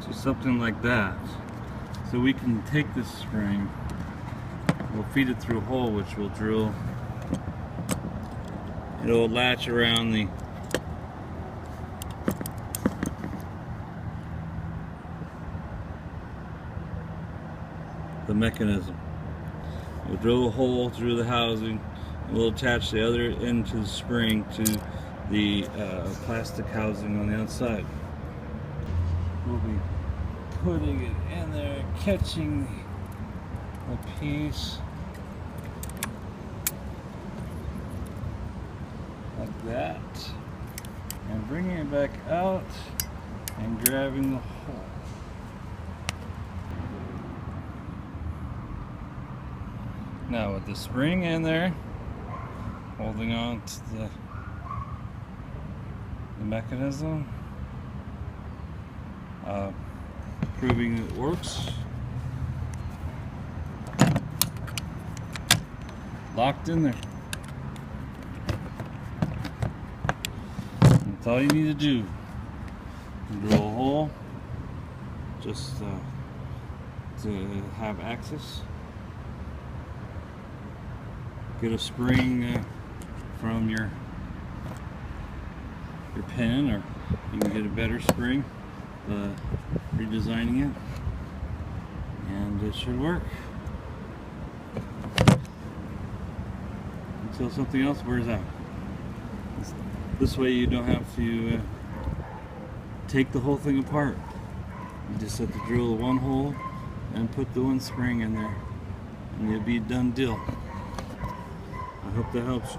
So something like that. So we can take this spring, we'll feed it through a hole which will drill. It'll latch around the mechanism. We'll drill a hole through the housing and we'll attach the other end to the spring to the plastic housing on the outside. We'll be putting it in there, catching the piece like that, and bringing it back out and grabbing the hole. Now with the spring in there, holding on to the mechanism, proving it works. Locked in there. That's all you need to do. Drill a hole just to have access. Get a spring from your pen, or you can get a better spring, redesigning it, and it should work until something else wears out. This way you don't have to take the whole thing apart. You just have to drill one hole and put the one spring in there, and you'll be a done deal. I hope that helps.